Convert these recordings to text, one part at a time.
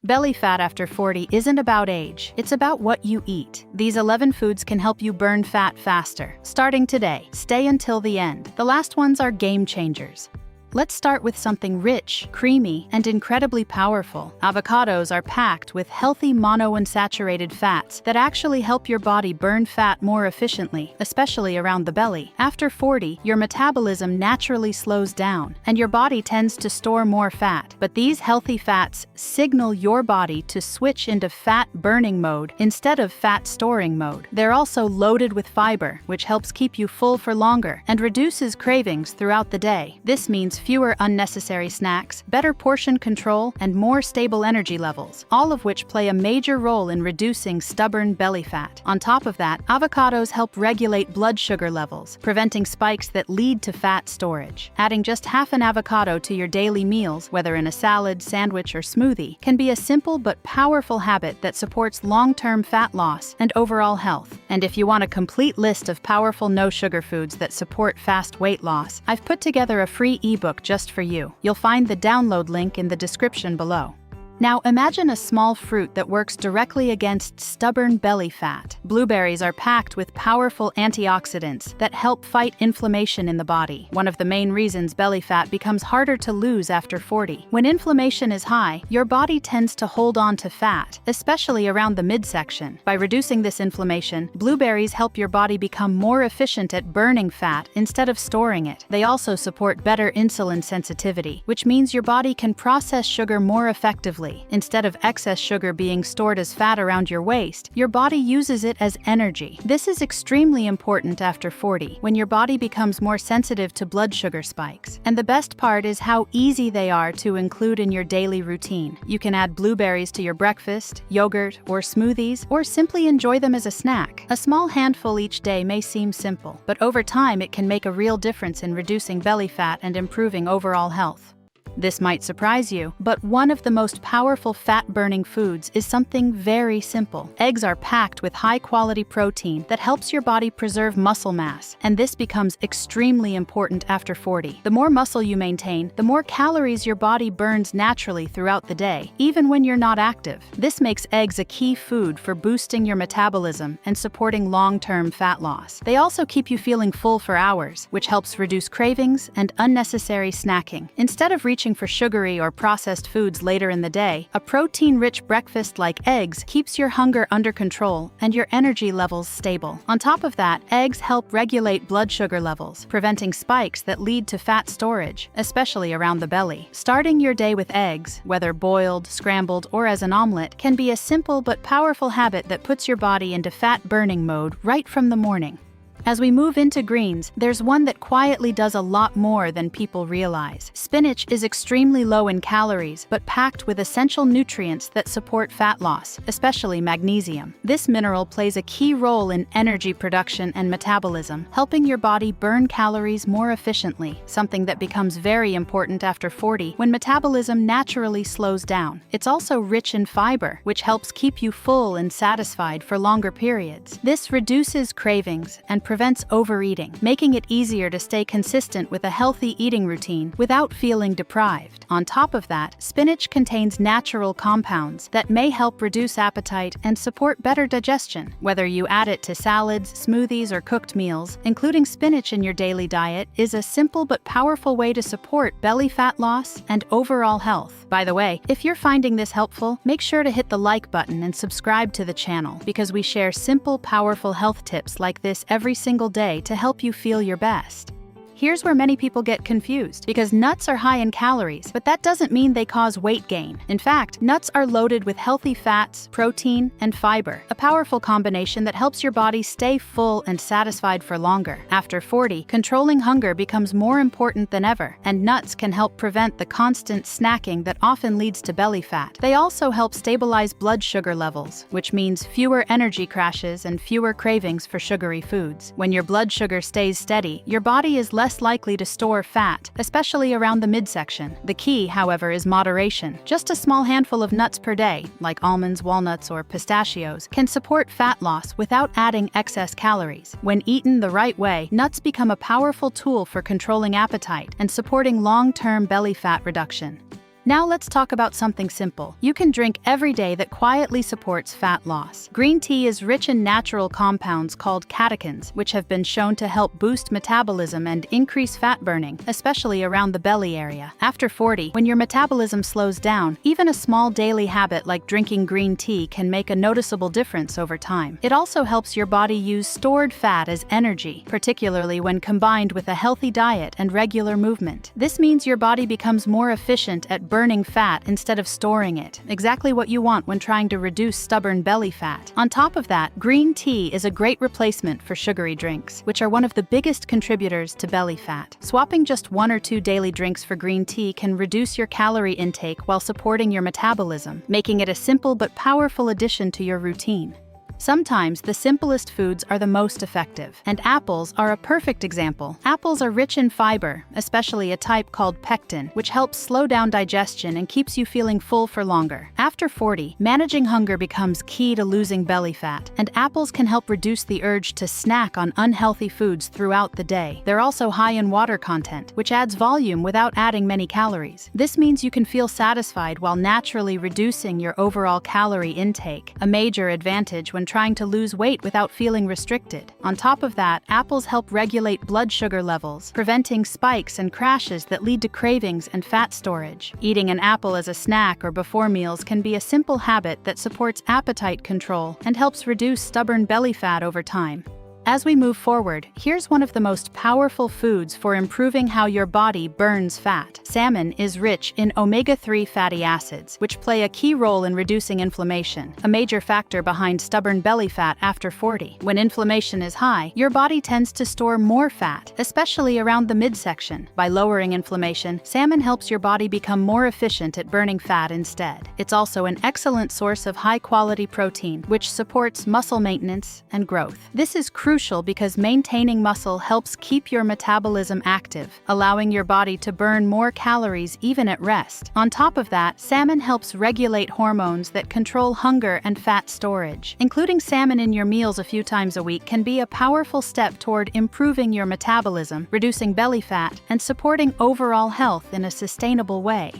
Belly fat after 40 isn't about age, it's about what you eat. These 11 foods can help you burn fat faster. Starting today, stay until the end. The last ones are game changers. Let's start with something rich, creamy, and incredibly powerful. Avocados are packed with healthy monounsaturated fats that actually help your body burn fat more efficiently, especially around the belly. After 40, your metabolism naturally slows down, and your body tends to store more fat. But these healthy fats signal your body to switch into fat-burning mode instead of fat-storing mode. They're also loaded with fiber, which helps keep you full for longer and reduces cravings throughout the day. This means fewer unnecessary snacks, better portion control, and more stable energy levels, all of which play a major role in reducing stubborn belly fat. On top of that, avocados help regulate blood sugar levels, preventing spikes that lead to fat storage. Adding just half an avocado to your daily meals, whether in a salad, sandwich, or smoothie, can be a simple but powerful habit that supports long-term fat loss and overall health. And if you want a complete list of powerful no-sugar foods that support fast weight loss, I've put together a free ebook just for you. You'll find the download link in the description below. Now imagine a small fruit that works directly against stubborn belly fat. Blueberries are packed with powerful antioxidants that help fight inflammation in the body, one of the main reasons belly fat becomes harder to lose after 40. When inflammation is high, your body tends to hold on to fat, especially around the midsection. By reducing this inflammation, blueberries help your body become more efficient at burning fat instead of storing it. They also support better insulin sensitivity, which means your body can process sugar more effectively. Instead of excess sugar being stored as fat around your waist, your body uses it as energy. This is extremely important after 40, when your body becomes more sensitive to blood sugar spikes. And the best part is how easy they are to include in your daily routine. You can add blueberries to your breakfast, yogurt, or smoothies, or simply enjoy them as a snack. A small handful each day may seem simple, but over time it can make a real difference in reducing belly fat and improving overall health. This might surprise you, but one of the most powerful fat-burning foods is something very simple. Eggs are packed with high-quality protein that helps your body preserve muscle mass, and this becomes extremely important after 40. The more muscle you maintain, the more calories your body burns naturally throughout the day, even when you're not active. This makes eggs a key food for boosting your metabolism and supporting long-term fat loss. They also keep you feeling full for hours, which helps reduce cravings and unnecessary snacking. Instead of reaching for sugary or processed foods later in the day, a protein-rich breakfast like eggs keeps your hunger under control and your energy levels stable. On top of that, eggs help regulate blood sugar levels, preventing spikes that lead to fat storage, especially around the belly. Starting your day with eggs, whether boiled, scrambled, or as an omelet, can be a simple but powerful habit that puts your body into fat-burning mode right from the morning. As we move into greens, there's one that quietly does a lot more than people realize. Spinach is extremely low in calories, but packed with essential nutrients that support fat loss, especially magnesium. This mineral plays a key role in energy production and metabolism, helping your body burn calories more efficiently, something that becomes very important after 40 when metabolism naturally slows down. It's also rich in fiber, which helps keep you full and satisfied for longer periods. This reduces cravings and prevents overeating, making it easier to stay consistent with a healthy eating routine without feeling deprived. On top of that, spinach contains natural compounds that may help reduce appetite and support better digestion. Whether you add it to salads, smoothies, or cooked meals, including spinach in your daily diet is a simple but powerful way to support belly fat loss and overall health. By the way, if you're finding this helpful, make sure to hit the like button and subscribe to the channel, because we share simple, powerful health tips like this every single day to help you feel your best. Here's where many people get confused, because nuts are high in calories, but that doesn't mean they cause weight gain. In fact, nuts are loaded with healthy fats, protein, and fiber, a powerful combination that helps your body stay full and satisfied for longer. After 40, controlling hunger becomes more important than ever, and nuts can help prevent the constant snacking that often leads to belly fat. They also help stabilize blood sugar levels, which means fewer energy crashes and fewer cravings for sugary foods. When your blood sugar stays steady, your body is less likely to store fat, especially around the midsection. The key, however, is moderation. Just a small handful of nuts per day, like almonds, walnuts, or pistachios, can support fat loss without adding excess calories. When eaten the right way, nuts become a powerful tool for controlling appetite and supporting long-term belly fat reduction. Now let's talk about something simple you can drink every day that quietly supports fat loss. Green tea is rich in natural compounds called catechins, which have been shown to help boost metabolism and increase fat burning, especially around the belly area. After 40, when your metabolism slows down, even a small daily habit like drinking green tea can make a noticeable difference over time. It also helps your body use stored fat as energy, particularly when combined with a healthy diet and regular movement. This means your body becomes more efficient at burning fat instead of storing it, exactly what you want when trying to reduce stubborn belly fat. On top of that, green tea is a great replacement for sugary drinks, which are one of the biggest contributors to belly fat. Swapping just 1 or 2 daily drinks for green tea can reduce your calorie intake while supporting your metabolism, making it a simple but powerful addition to your routine. Sometimes the simplest foods are the most effective, and apples are a perfect example. Apples are rich in fiber, especially a type called pectin, which helps slow down digestion and keeps you feeling full for longer. After 40, managing hunger becomes key to losing belly fat, and apples can help reduce the urge to snack on unhealthy foods throughout the day. They're also high in water content, which adds volume without adding many calories. This means you can feel satisfied while naturally reducing your overall calorie intake, a major advantage when trying to lose weight without feeling restricted. On top of that, apples help regulate blood sugar levels, preventing spikes and crashes that lead to cravings and fat storage. Eating an apple as a snack or before meals can be a simple habit that supports appetite control and helps reduce stubborn belly fat over time. As we move forward, here's one of the most powerful foods for improving how your body burns fat. Salmon is rich in omega-3 fatty acids, which play a key role in reducing inflammation, a major factor behind stubborn belly fat after 40. When inflammation is high, your body tends to store more fat, especially around the midsection. By lowering inflammation, salmon helps your body become more efficient at burning fat instead. It's also an excellent source of high-quality protein, which supports muscle maintenance and growth. This is crucial because maintaining muscle helps keep your metabolism active, allowing your body to burn more calories even at rest. On top of that, salmon helps regulate hormones that control hunger and fat storage. Including salmon in your meals a few times a week can be a powerful step toward improving your metabolism, reducing belly fat, and supporting overall health in a sustainable way.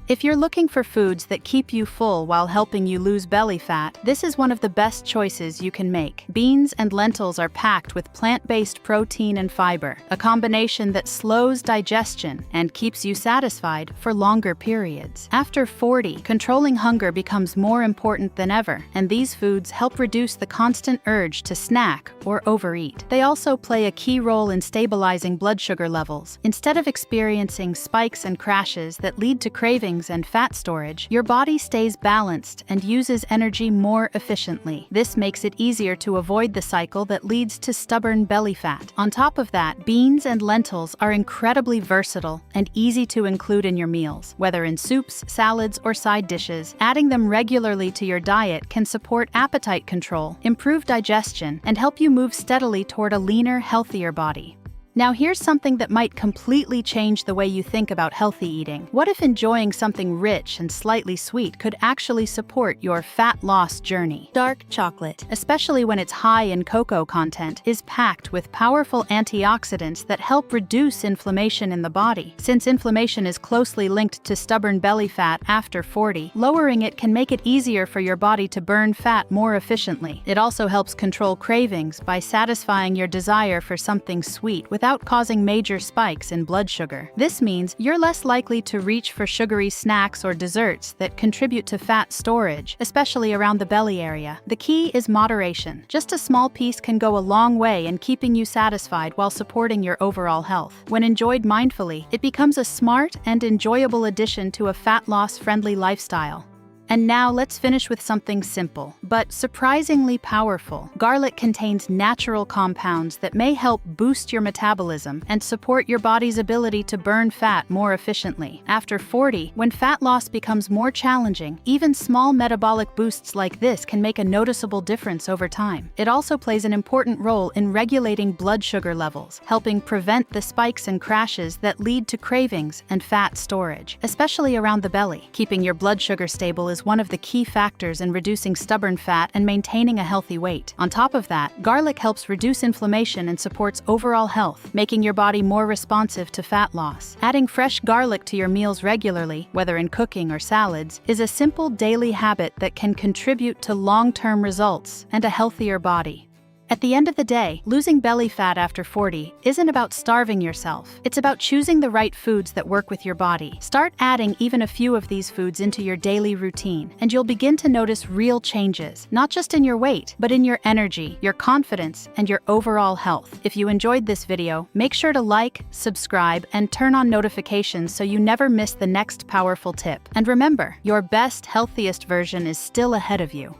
If you're looking for foods that keep you full while helping you lose belly fat, this is one of the best choices you can make. Beans and lentils are packed with plant-based protein and fiber, a combination that slows digestion and keeps you satisfied for longer periods. After 40, controlling hunger becomes more important than ever, and these foods help reduce the constant urge to snack or overeat. They also play a key role in stabilizing blood sugar levels. Instead of experiencing spikes and crashes that lead to cravings and fat storage, your body stays balanced and uses energy more efficiently. This makes it easier to avoid the cycle that leads to stubborn belly fat. On top of that, beans and lentils are incredibly versatile and easy to include in your meals, whether in soups, salads, or side dishes. Adding them regularly to your diet can support appetite control, improve digestion, and help you move steadily toward a leaner, healthier body. Now here's something that might completely change the way you think about healthy eating. What if enjoying something rich and slightly sweet could actually support your fat loss journey? Dark chocolate, especially when it's high in cocoa content, is packed with powerful antioxidants that help reduce inflammation in the body. Since inflammation is closely linked to stubborn belly fat after 40, lowering it can make it easier for your body to burn fat more efficiently. It also helps control cravings by satisfying your desire for something sweet without causing major spikes in blood sugar. This means you're less likely to reach for sugary snacks or desserts that contribute to fat storage, especially around the belly area. The key is moderation. Just a small piece can go a long way in keeping you satisfied while supporting your overall health. When enjoyed mindfully, it becomes a smart and enjoyable addition to a fat loss-friendly lifestyle. And now let's finish with something simple, but surprisingly powerful. Garlic contains natural compounds that may help boost your metabolism and support your body's ability to burn fat more efficiently. After 40, when fat loss becomes more challenging, even small metabolic boosts like this can make a noticeable difference over time. It also plays an important role in regulating blood sugar levels, helping prevent the spikes and crashes that lead to cravings and fat storage, especially around the belly. Keeping your blood sugar stable is is one of the key factors in reducing stubborn fat and maintaining a healthy weight. On top of that, garlic helps reduce inflammation and supports overall health, making your body more responsive to fat loss. Adding fresh garlic to your meals regularly, whether in cooking or salads, is a simple daily habit that can contribute to long-term results and a healthier body. At the end of the day, losing belly fat after 40 isn't about starving yourself. It's about choosing the right foods that work with your body. Start adding even a few of these foods into your daily routine, and you'll begin to notice real changes, not just in your weight, but in your energy, your confidence, and your overall health. If you enjoyed this video, make sure to like, subscribe, and turn on notifications so you never miss the next powerful tip. And remember, your best, healthiest version is still ahead of you.